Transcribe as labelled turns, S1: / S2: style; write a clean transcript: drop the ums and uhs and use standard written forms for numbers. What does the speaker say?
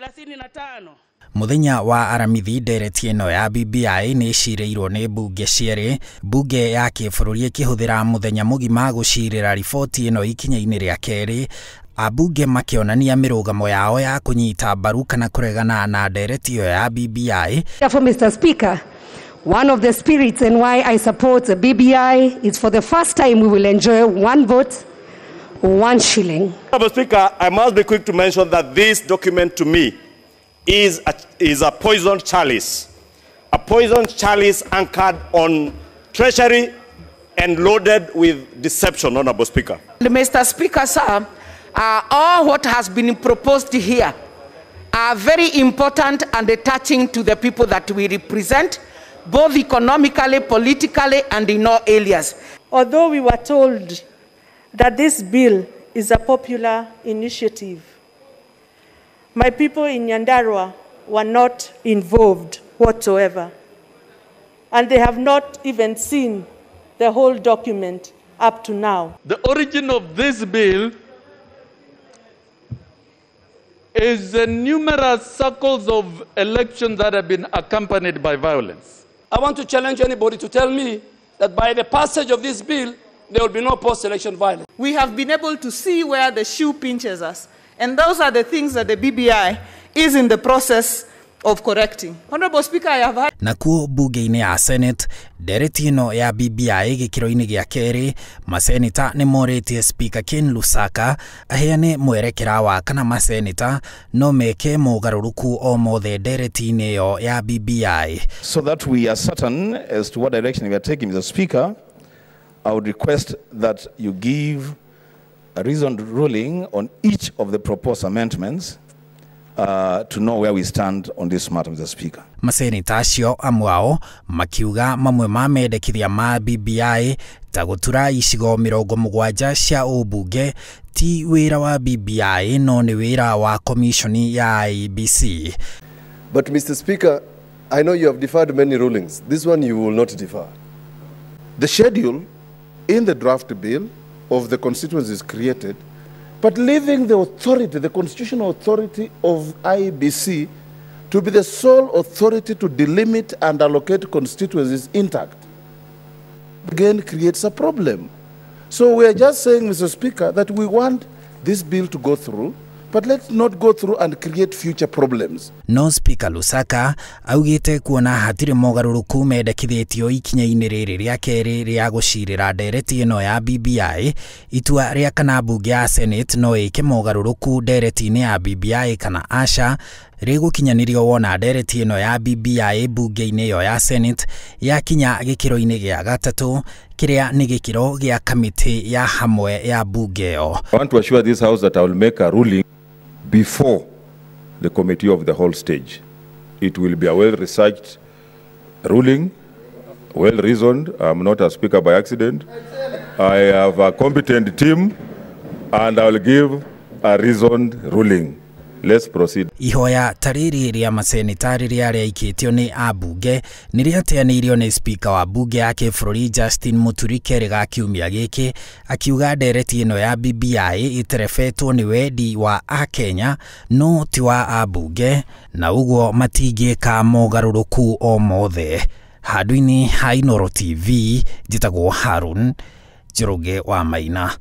S1: 35.
S2: Muthenya wa aramithi ndereti ino ya BBI ni cireirwo ni mbunge cierĩ, mbunge ya kĩbũrũri ĩkĩhũthĩra muthenya mũgima gũcirĩra riboti ino ikinya-inĩ rĩa kerĩ, ambunge makĩonania mĩrũgamo yao ya kũnyita mbaru kana kũregana na ndereti iyo ya BBI.
S3: Therefore, Mr. Speaker, one of the spirits and why I support the BBI is for the first time we will enjoy one vote, one shilling.
S4: Mr. Speaker, I must be quick to mention that this document to me is a poisoned chalice. A poisoned chalice anchored on treachery and loaded with deception, Honorable Speaker.
S1: Mr. Speaker, sir, all what has been proposed here are very important and touching to the people that we represent, both economically, politically, and in all areas.
S5: Although we were told that this bill is a popular initiative, my people in Nyandarua were not involved whatsoever, and they have not even seen the whole document up to now.
S6: The origin of this bill is the numerous circles of elections that have been accompanied by violence.
S7: I want to challenge anybody to tell me that by the passage of this bill, there will be no post-election violence.
S8: We have been able to see where the shoe pinches us, and those are the things that the BBI is in the process of correcting. Honorable Speaker, I have heard...
S2: Nakuo bunge-inĩ ya Senate, ndereti ino ya BBI gĩkĩro-inĩ gĩa kerĩ, maseneta nĩ morĩtie Speaker Ken Lusaka aheane mwerekera wa kana maseneta no meke mogarũrũku o mothe ndereti-inĩ yo ya BBI.
S9: So that we are certain as to what direction we are taking, Mr. Speaker, I would request that you give a reasoned ruling on each of the proposed amendments to know where we stand on this matter, Mr. Speaker.
S2: Maseneta acio amwe ao makiuga mamwe ma mendekithia ma BBI ta gũtura icigo 70 cia ũmbunge ti wĩra wa BBI no nĩ wĩra wa commission ya IEBC.
S10: But Mr. Speaker, I know you have deferred many rulings. This one you will not defer. The schedule in the draft bill of the constituency is created, but leaving the authority, the constitutional authority of IEBC, to be the sole authority to delimit and allocate constituencies intact, again creates a problem. So we are just saying, Mr. Speaker, that we want this bill to go through, but let's not go through and create future problems.
S2: No Speaker Lusaka augite kuona hatire mogarũrũku mendekithĩtio ikinya-inĩ rĩrĩ rĩa kerĩ rĩa gũcirĩra ndereti ĩno ya BBI, itua rĩa kana bunge ya Senate no ĩke mogarũrũku ndereti-inĩ ya BBI kana aca rĩgũkinyanĩrio wona ndereti ĩno ya BBI bunge-inĩ yo ya Senate yakinya gĩkĩro-inĩ gĩa gatatũ kĩrĩa nĩ gĩkĩro gĩa kamĩtĩ ya hamwe ya bunge yo.
S11: I want to assure this House that I will make a ruling before the committee of the whole stage. It will be a well-researched ruling, well-reasoned. I'm not a speaker by accident. I have a competent team, and I will give a reasoned ruling. Let's proceed.
S2: Ihoya tarĩrĩ rĩa maseneta rĩrĩa rĩaikĩtio nĩ ambunge nĩ rĩateanĩirio nĩ Speaker wa bunge ya kĩbũrũri Justin Mũturi Kerega kiumia gĩkĩ, akiuga ndereti ĩno ya BBI ĩterebetwo nĩ wendi wa Akenya no ti wa ambunge, na ũguo matingĩka mogarũrũku o mothe. Handũ-inĩ ha Inooro TV, njĩtagwo Harun Njoroge wa Maina.